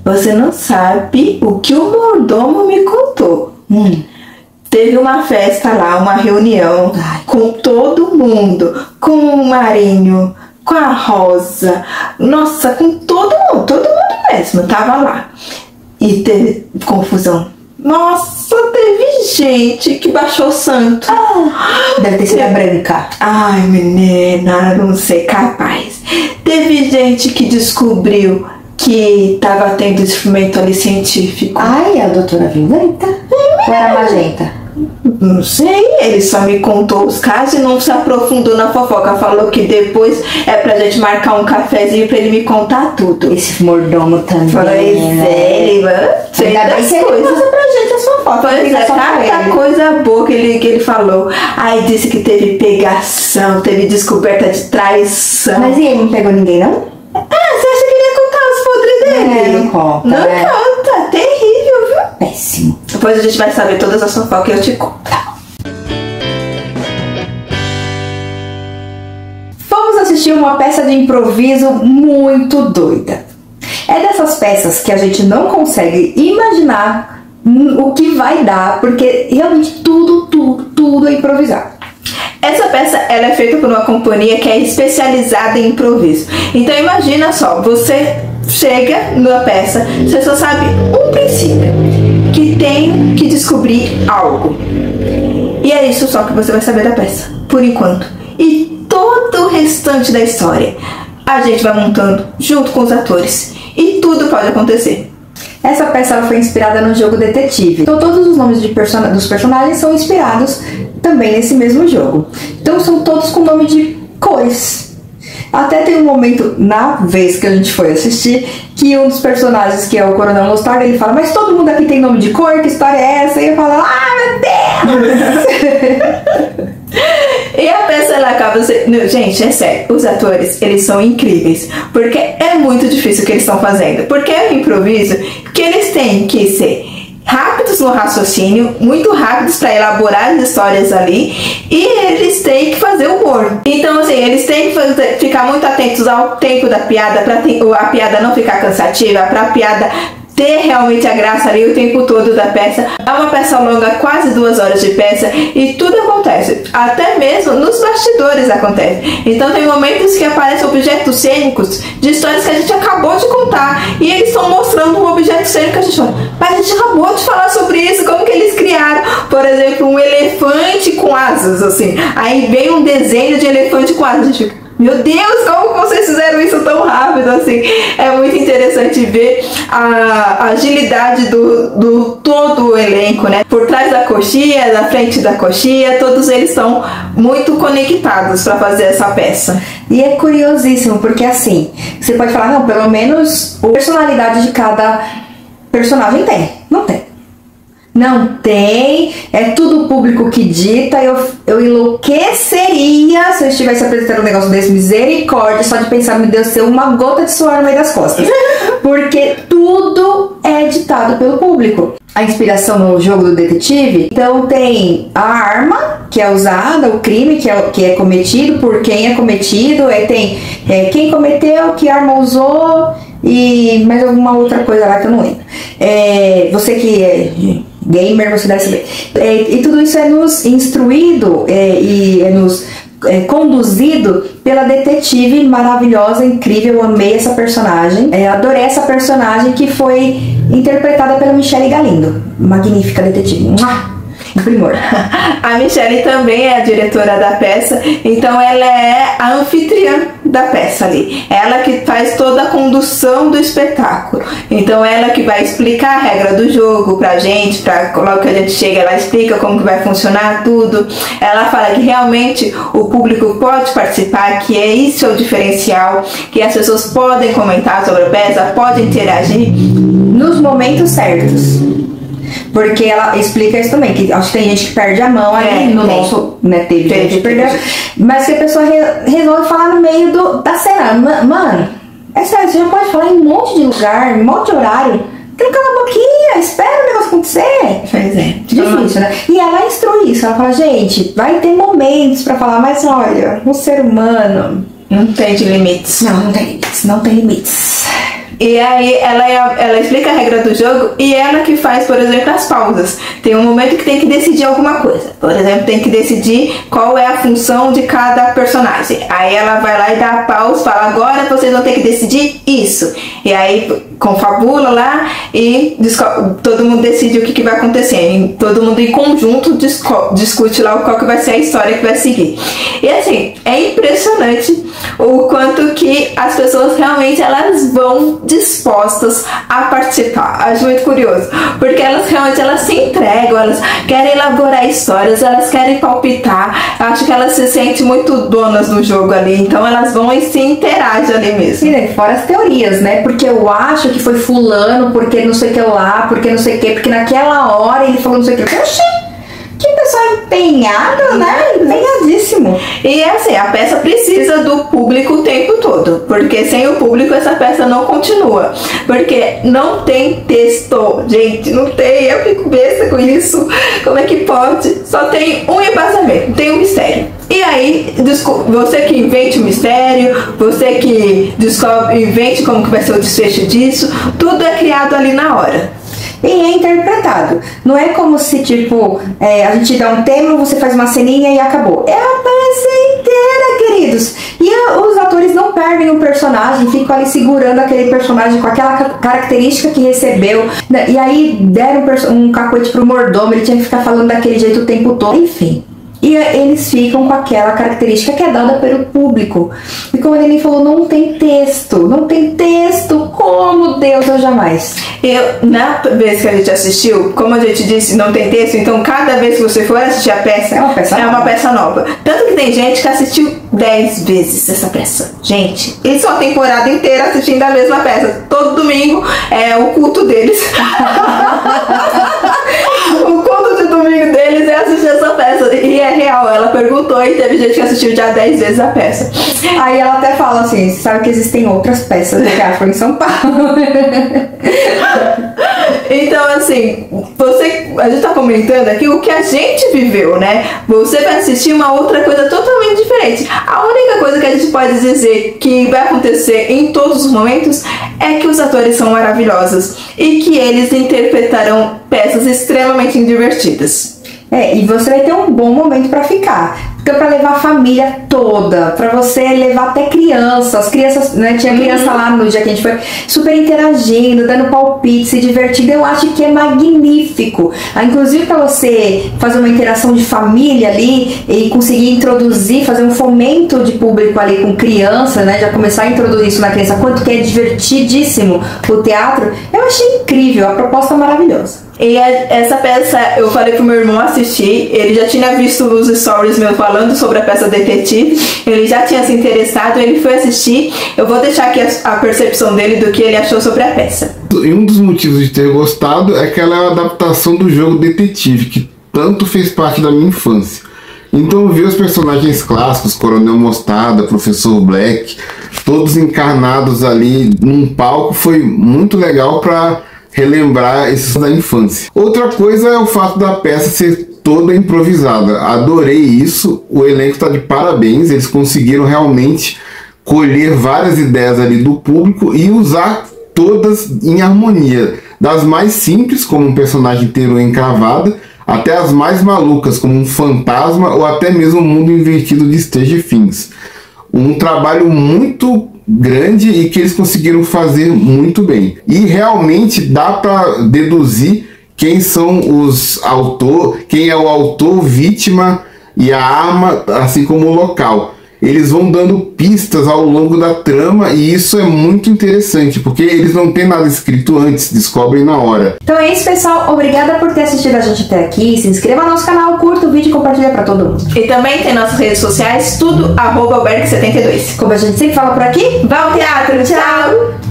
você não sabe o que o mordomo me contou. Teve uma festa lá, uma reunião com todo mundo, com o Marinho, com a Rosa, nossa, com todo mundo mesmo, tava lá. E teve confusão. Nossa, teve gente que baixou o santo. Deve ter sido a Branca. Ai, menina, não sei, capaz. Teve gente que descobriu que tava tendo experimento ali científico. Ai, a doutora Violeta? Ou era a Magenta? Não sei, ele só me contou os casos e não se aprofundou na fofoca. Falou que depois é pra gente marcar um cafezinho pra ele me contar tudo. Esse mordomo também. Pois é, ele sei Ainda bem das que ele coisas. conta pra gente as fofocas. Pois é, tanta coisa boa que ele falou. Aí disse que teve pegação, teve descoberta de traição. Mas e ele não pegou ninguém, não? Você acha que ele ia contar os podres dele? Não conta. Não conta, terrível, viu? Péssimo. Depois a gente vai saber todas as fofocas e eu te conto. Vamos assistir uma peça de improviso muito doida. É dessas peças que a gente não consegue imaginar o que vai dar, porque realmente tudo é improvisado. Essa peça ela é feita por uma companhia que é especializada em improviso. Então imagina só, você chega numa peça, você só sabe um princípio, que tem que descobrir algo. E é isso só que você vai saber da peça, por enquanto. E todo o restante da história a gente vai montando junto com os atores. E tudo pode acontecer. Essa peça ela foi inspirada no jogo Detetive. Então todos os nomes dos personagens são inspirados também nesse mesmo jogo. Então são todos com nome de cores. Até tem um momento, na vez que a gente foi assistir, que um dos personagens, que é o Coronel Mostarda, ele fala: mas todo mundo aqui tem nome de cor, que história é essa? E eu falo: meu Deus! E a peça ela acaba sendo... Gente, é sério, os atores, eles são incríveis, porque é muito difícil o que eles estão fazendo, porque é um improviso que eles têm que ser rápidos no raciocínio, muito rápidos para elaborar as histórias ali, e eles têm que fazer humor. Então, assim, eles têm que ficar muito atentos ao tempo da piada, para a piada não ficar cansativa, para a piada ter realmente a graça ali o tempo todo da peça. É uma peça longa, quase 2 horas de peça, e tudo acontece, até mesmo nos bastidores acontece. Então tem momentos que aparecem objetos cênicos de histórias que a gente acabou de contar, e eles estão mostrando um objeto cênico que a gente fala: mas a gente acabou de falar sobre isso, como que eles criaram? Por exemplo, um elefante com asas, assim, aí vem um desenho de elefante com asas, a gente fica: meu Deus, como vocês fizeram isso tão rápido, assim. É muito interessante ver a agilidade do todo o elenco, né? Por trás da coxinha, na frente da coxinha, todos eles estão muito conectados para fazer essa peça. E é curiosíssimo, porque assim, você pode falar: não, pelo menos a personalidade de cada personagem tem. Não tem. Não tem, é tudo o público que dita. Eu enlouqueceria se eu estivesse apresentando um negócio desse. Misericórdia, só de pensar, meu Deus, ser uma gota de suor no meio das costas. Porque tudo é ditado pelo público. A inspiração no jogo do detetive, então tem a arma que é usada, o crime que é cometido, por quem é cometido, tem quem cometeu, que arma usou e mais alguma outra coisa lá que eu não lembro. Você que é gamer, você deve saber. E tudo isso é nos instruído e é nos conduzido pela detetive maravilhosa, incrível. Eu amei essa personagem. Adorei essa personagem, que foi interpretada pela Michele Galindo. Magnífica detetive. Primor. A Michele também é a diretora da peça, então ela é a anfitriã da peça ali. Ela que faz toda a condução do espetáculo. Então ela que vai explicar a regra do jogo pra gente, logo que a gente chega, ela explica como que vai funcionar tudo. Ela fala que realmente o público pode participar, que isso é o diferencial, que as pessoas podem comentar sobre a peça, podem interagir nos momentos certos. Porque ela explica isso também, que acho que tem gente que perde a mão ali no nosso, né, teve gente que perdeu, mas que a pessoa resolve falar no meio da cena. Mano, é sério, você já pode falar em um monte de lugar, em um monte de horário, que não cala a boquinha, espera o negócio acontecer. Pois é. Difícil, né? E ela instrui isso, ela fala: gente, vai ter momentos pra falar, mas olha, um ser humano não tem limites. Não tem limites, não tem limites. E aí ela explica a regra do jogo e ela que faz, por exemplo, as pausas. Tem um momento que tem que decidir alguma coisa. Por exemplo, tem que decidir qual é a função de cada personagem. Aí ela vai lá e dá a pausa, fala, agora vocês vão ter que decidir isso. E aí confabula lá e todo mundo decide o que vai acontecer. E todo mundo em conjunto discute lá qual que vai ser a história que vai seguir. E assim, é impressionante o quanto que as pessoas realmente elas vão dispostas a participar. Acho muito curioso, porque elas realmente se entregam, elas querem elaborar histórias, elas querem palpitar. Acho que elas se sentem muito donas do jogo ali, então elas vão e se interagem ali mesmo. Sim, fora as teorias, né? Porque eu acho que foi fulano, porque não sei o que lá, porque não sei o que, porque naquela hora ele falou não sei o que. Oxi! Que pessoa empenhada, né? Empenhadíssimo. E assim, a peça precisa do público o tempo todo, porque sem o público essa peça não continua, porque não tem texto, gente, não tem, eu fico besta com isso, como é que pode? Só tem um embasamento, tem um mistério. E aí, você que invente o mistério, você que invente como que vai ser o desfecho disso, tudo é criado ali na hora. E é interpretado. Não é como se, tipo, a gente dá um tema, você faz uma ceninha e acabou. É a peça inteira, queridos. E os atores não perdem o personagem, ficam ali segurando aquele personagem com aquela característica que recebeu. E aí deram um cacoete pro mordomo, ele tinha que ficar falando daquele jeito o tempo todo. Enfim. E eles ficam com aquela característica que é dada pelo público. E como ele falou, não tem texto. Não tem texto. Como Deus, eu jamais. Na vez que a gente assistiu, como a gente disse, não tem texto, então cada vez que você for assistir a peça, é uma peça nova. Tanto que tem gente que assistiu 10 vezes essa peça. Gente, eles são a temporada inteira assistindo a mesma peça. Todo domingo é o culto deles. O culto de domingo deles é assistir essa peça. E é real, ela perguntou e teve gente que assistiu já 10 vezes a peça. Aí ela até fala assim, você sabe que existem outras peças de teatro em São Paulo. Então assim, a gente tá comentando aqui o que a gente viveu, né? Você vai assistir uma outra coisa totalmente diferente. A única coisa que a gente pode dizer que vai acontecer em todos os momentos é que os atores são maravilhosos e que eles interpretarão peças extremamente divertidas. E você vai ter um bom momento pra ficar. Porque pra levar a família toda, pra você levar até crianças. As crianças, né? Tinha criança lá no dia que a gente foi super interagindo, dando palpite, se divertindo. Eu acho que é magnífico. Inclusive pra você fazer uma interação de família ali e conseguir introduzir, fazer um fomento de público ali com criança, né? Já começar a introduzir isso na criança, quanto que é divertidíssimo o teatro. Eu achei incrível, a proposta maravilhosa. E essa peça eu falei pro meu irmão assistir, ele já tinha visto os stories meus falando sobre a peça Detetive, ele já tinha se interessado, ele foi assistir. Eu vou deixar aqui a percepção dele do que ele achou sobre a peça. E um dos motivos de ter gostado é que ela é uma adaptação do jogo Detetive, que tanto fez parte da minha infância. Então ver os personagens clássicos, Coronel Mostarda, Professor Black, todos encarnados ali num palco foi muito legal para relembrar esses da infância. Outra coisa é o fato da peça ser toda improvisada. Adorei isso, o elenco está de parabéns, eles conseguiram realmente colher várias ideias ali do público e usar todas em harmonia. Das mais simples, como um personagem inteiro encravado, até as mais malucas, como um fantasma ou até mesmo um mundo invertido de Stranger Things. Um trabalho muito grande e que eles conseguiram fazer muito bem. E realmente dá para deduzir quem são os autores, quem é o autor, vítima e a arma, assim como o local. Eles vão dando pistas ao longo da trama e isso é muito interessante, porque eles não têm nada escrito antes, descobrem na hora. Então é isso, pessoal. Obrigada por ter assistido a gente até aqui. Se inscreva no nosso canal, curta o vídeo e compartilha pra todo mundo. E também tem nossas redes sociais, tudo @albergue72. Como a gente sempre fala por aqui, vá ao teatro, tchau!